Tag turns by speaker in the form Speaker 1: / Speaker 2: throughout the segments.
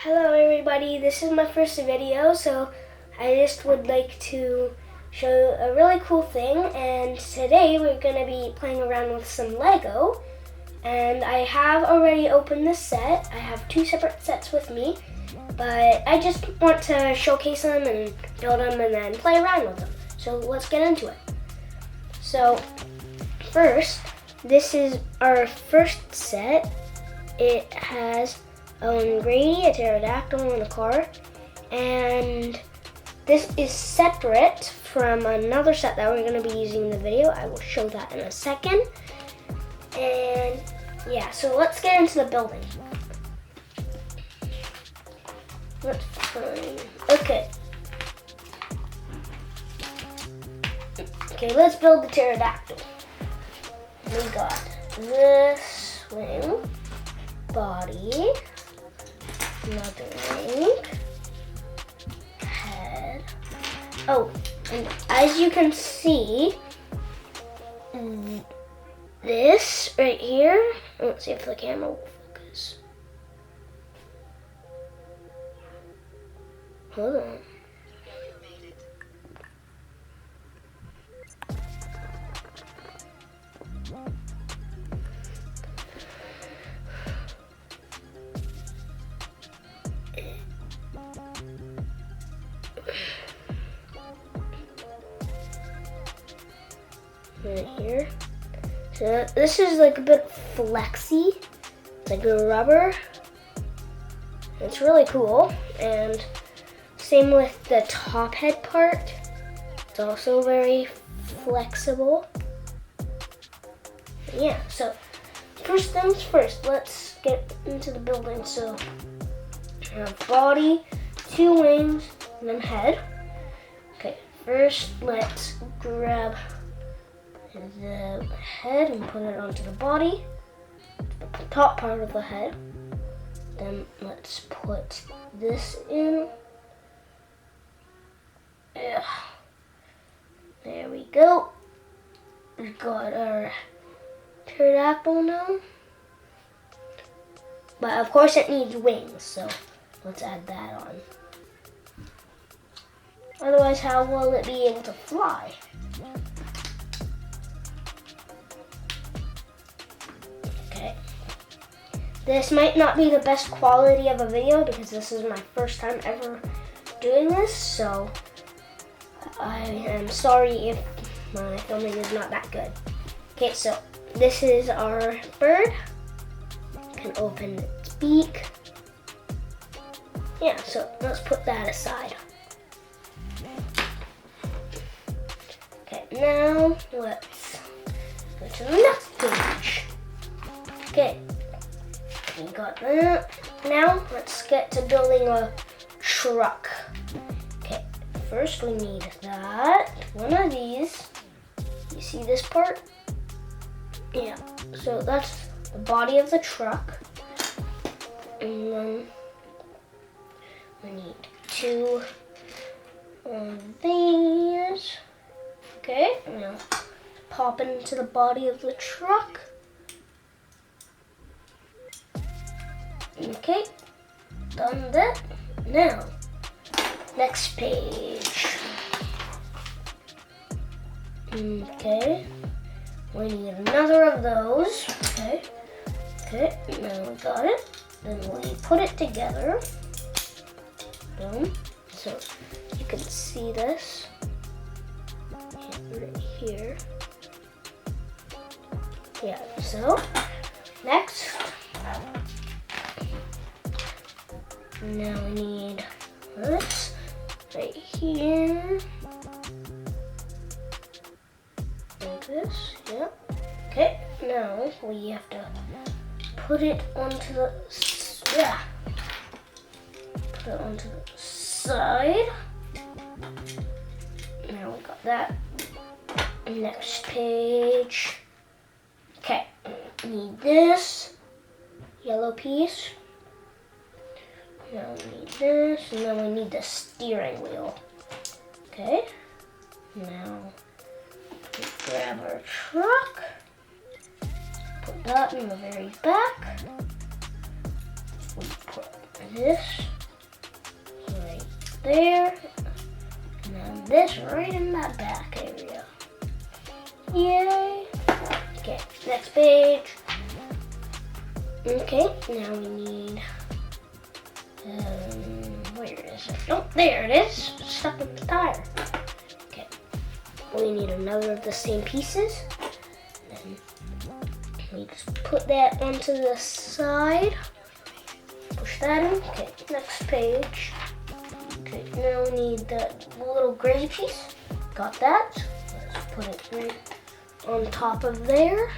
Speaker 1: Hello everybody, this is my first video, so I just would like to show a really cool thing, and today we're going to be playing around with some Lego, and I have already opened this set. I have two separate sets with me, but I just want to showcase them and build them and then play around with them. So let's get into it. So first, this is our first set. It has Grady, a pterodactyl, and a car, and this is separate from another set that we're going to be using in the video. I will show that in a second. And yeah, so let's get into the building. Let's find, okay, let's build the pterodactyl. We got this wing, body, another wing, head. Oh, and as you can see, this right here, let's see if the camera will focus. Hold on. Right here. So this is like a bit flexy. It's like a rubber. It's really cool. And same with the top head part. It's also very flexible. Yeah, so first things first, let's get into the building. So I have body, two wings, and then head. Okay, first let's grab the head and put it onto the body, the top part of the head. Then let's put this in. Yeah. There we go. We've got our pterodactyl now. But of course it needs wings, so let's add that on. Otherwise, how will it be able to fly? This might not be the best quality of a video because this is my first time ever doing this, so I am sorry if my filming is not that good. Okay, so this is our bird. You can open its beak. Yeah, so let's put that aside. Okay, now let's go to the next page. Okay. We got that. Now let's get to building a truck. Okay, first we need that. One of these. You see this part? Yeah, so that's the body of the truck. And then we need two of these. Okay, now pop into the body of the truck. Okay, done that. Now, next page. Okay, we need another of those. Okay, now we got it. Then we put it together. Boom. So you can see this right here. Yeah, so next. Now we need this right here, like this, yeah. Okay, now we have to put it onto the, put it onto the side. Now we got that. Next page. Okay, need this yellow piece. Now we need this, and then we need the steering wheel. Okay, now we grab our truck, put that in the very back. We put this right there, and then this right in that back area. Yay! Okay, next page. Okay, now we need, where is it? Oh, there it is, stuck in the tire. Okay, we need another of the same pieces. Then we just put that onto the side. Push that in. Okay, next page. Okay, now we need that little gray piece. Got that. Let's put it right on top of there.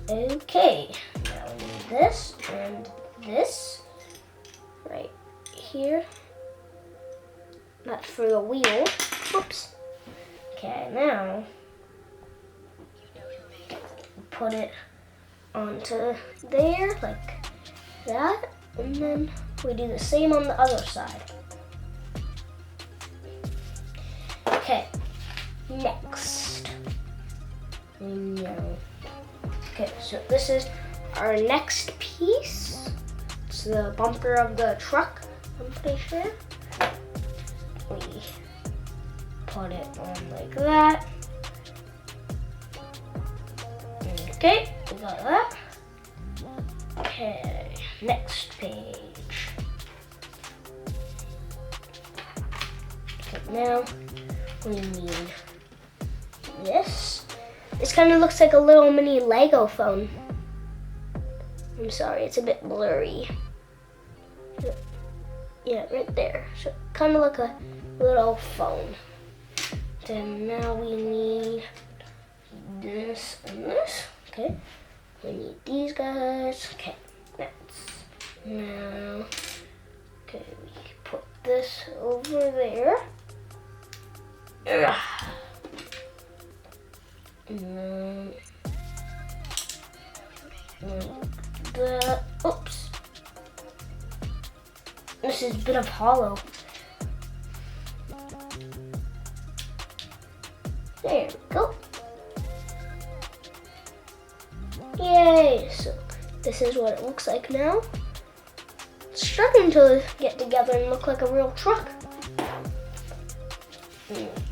Speaker 1: Okay, now we need this and this right here. That's for the wheel. Whoops. Okay, now put it onto there like that, and then we do the same on the other side. Okay, next. No. Okay, so this is our next piece. It's the bumper of the truck, I'm pretty sure. We put it on like that. Okay, we got that. Okay, next page. Okay, now we need this. This kind of looks like a little mini Lego phone. I'm sorry, it's a bit blurry. Yeah, right there. So kind of like a little phone. Then now we need this and this. Okay, we need these guys. Okay, that's now. Okay, we put this over there. Ugh. And the oops, this is a bit of hollow. There we go. Yay! So this is what it looks like now. It's starting to get together and look like a real truck.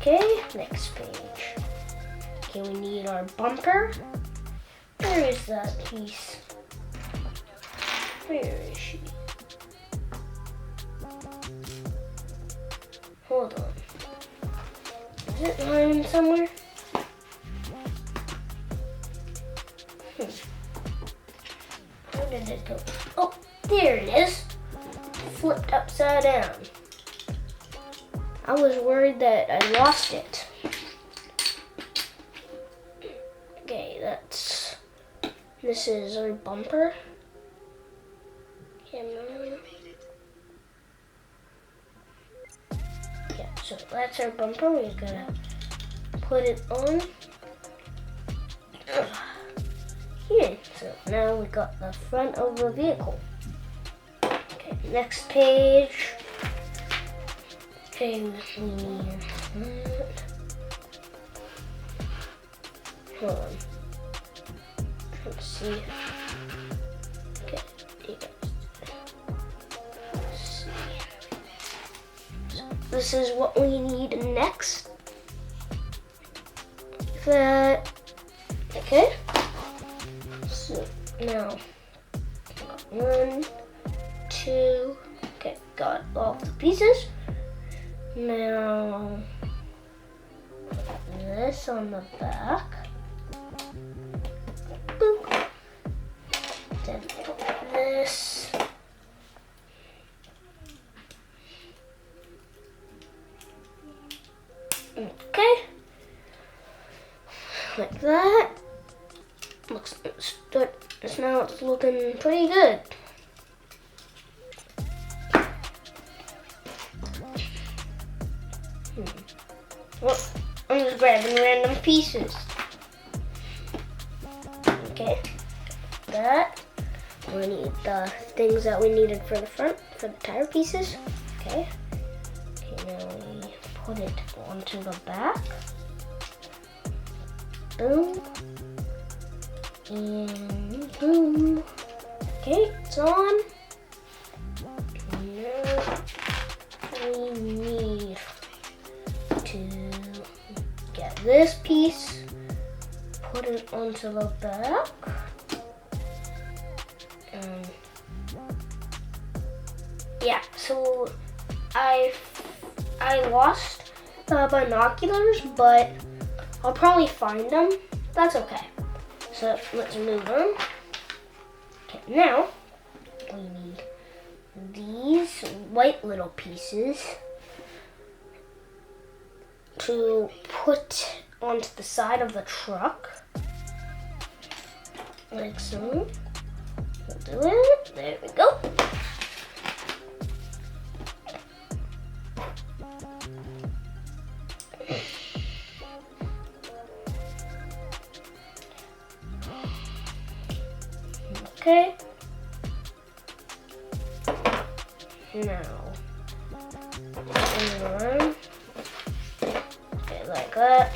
Speaker 1: Okay, next page. Okay, we need our bumper. Where is that piece? Where is she? Hold on. Is it lying somewhere? Where did it go? Oh, there it is. Flipped upside down. I was worried that I lost it. Okay, this is our bumper. Camera. Yeah, so that's our bumper. We're gonna put it on here. So now we got the front of the vehicle. Okay, next page. Okay, we need that. Hold on. Let's see. Okay, you guys. Let's see. So this is what we need next. That. Okay. So now, 1, 2. Okay, got all the pieces. Now, put this on the back. Boop. Then put this. Okay. Like that. Now it's looking pretty good. Well, I'm just grabbing random pieces. Okay, that. We need the things that we needed for the front, for the tire pieces. Okay. Okay, now we put it onto the back. Boom. And boom. Okay, it's on. Now we need to get this piece, put it onto the back, and yeah, so I lost the binoculars, but I'll probably find them. That's okay. So let's move them. Okay, now we need these white little pieces to put onto the side of the truck, like so. We'll do it. There we go. Okay. Now, okay, like that.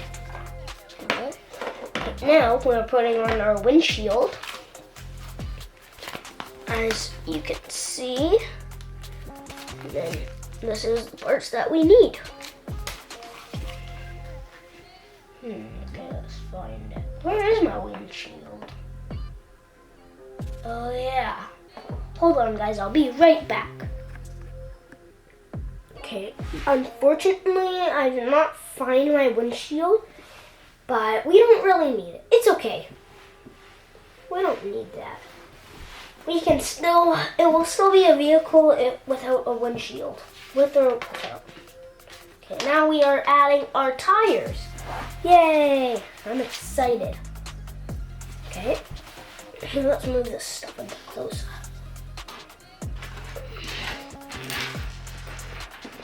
Speaker 1: Okay. Now we're putting on our windshield. As you can see, then this is the parts that we need. Okay, let's find it. Where is my windshield? Oh yeah. Hold on guys, I'll be right back. Okay, unfortunately I did not find my windshield, but we don't really need it. It's okay. We don't need that. We can still, it will still be a vehicle without a windshield. With or without. Okay, now we are adding our tires. Yay! I'm excited. Okay, let's move this stuff a bit closer.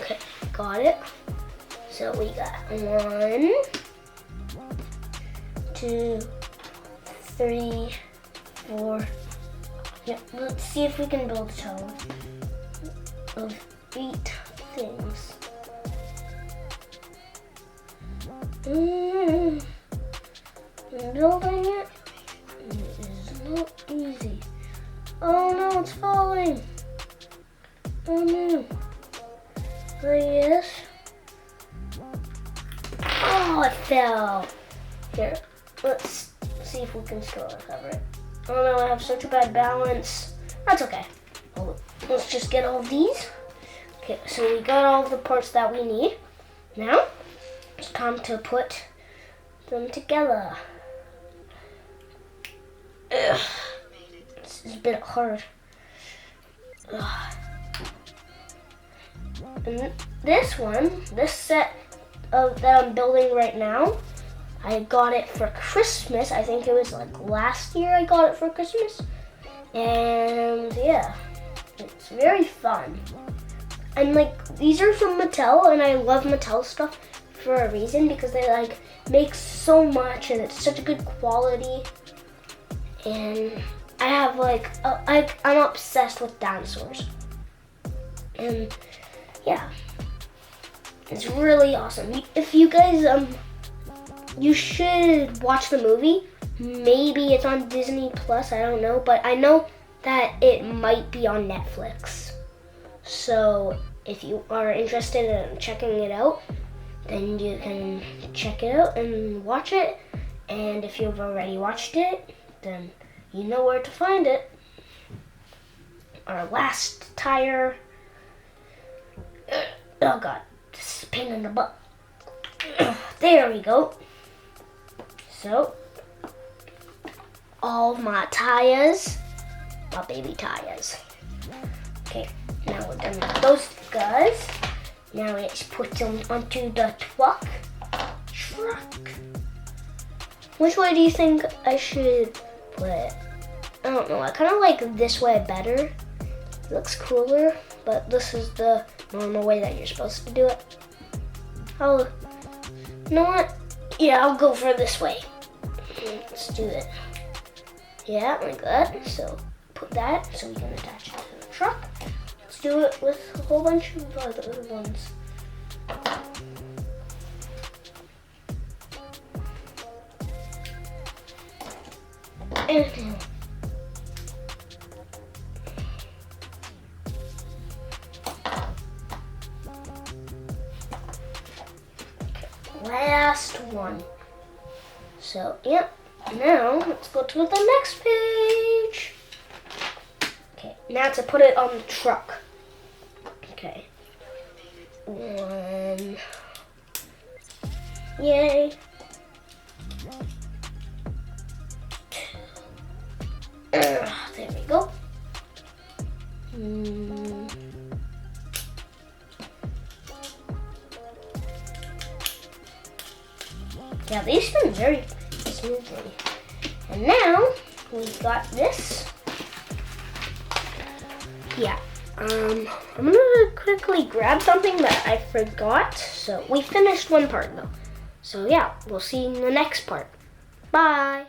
Speaker 1: Okay, got it. So we got 1, 2, 3, 4. Yep, let's see if we can build a tower of 8 things. I'm building it. It is not easy. Oh no, it's falling. Oh no. Yes. Oh, it fell. Here, let's see if we can still recover it. Oh no, I have such a bad balance. That's okay. Well, let's just get all of these. Okay, so we got all the parts that we need. Now, it's time to put them together. Ugh. This is a bit hard. Ugh. And this set that I'm building right now, I got it for Christmas. I think it was like last year I got it for Christmas. And yeah, it's very fun. And like, these are from Mattel, and I love Mattel stuff for a reason, because they like make so much and it's such a good quality. And I have like, I'm obsessed with dinosaurs. And yeah, it's really awesome. If you guys, you should watch the movie. Maybe it's on Disney Plus, I don't know, but I know that it might be on Netflix. So if you are interested in checking it out, then you can check it out and watch it. And if you've already watched it, then you know where to find it. Our last tire. Oh god, this is a pain in the butt. There we go. So, all my tires, my baby tires. Okay, now we're done with those guys. Now let's put them onto the truck. Which way do you think I should put it? I don't know, I kind of like this way better. It looks cooler, but this is the normal way that you're supposed to do it. You know what? Yeah, I'll go for this way. Let's do it. Yeah, like that. So put that so we can attach it to the truck. Let's do it with a whole bunch of other ones. Last one. So, yep. Now, let's go to the next page. Okay, now to put it on the truck. Okay. 1. Yay. 2. There we go. Yeah, they spin very smoothly. And now we've got this. Yeah. I'm gonna quickly grab something that I forgot. So we finished one part though. So yeah, we'll see you in the next part. Bye.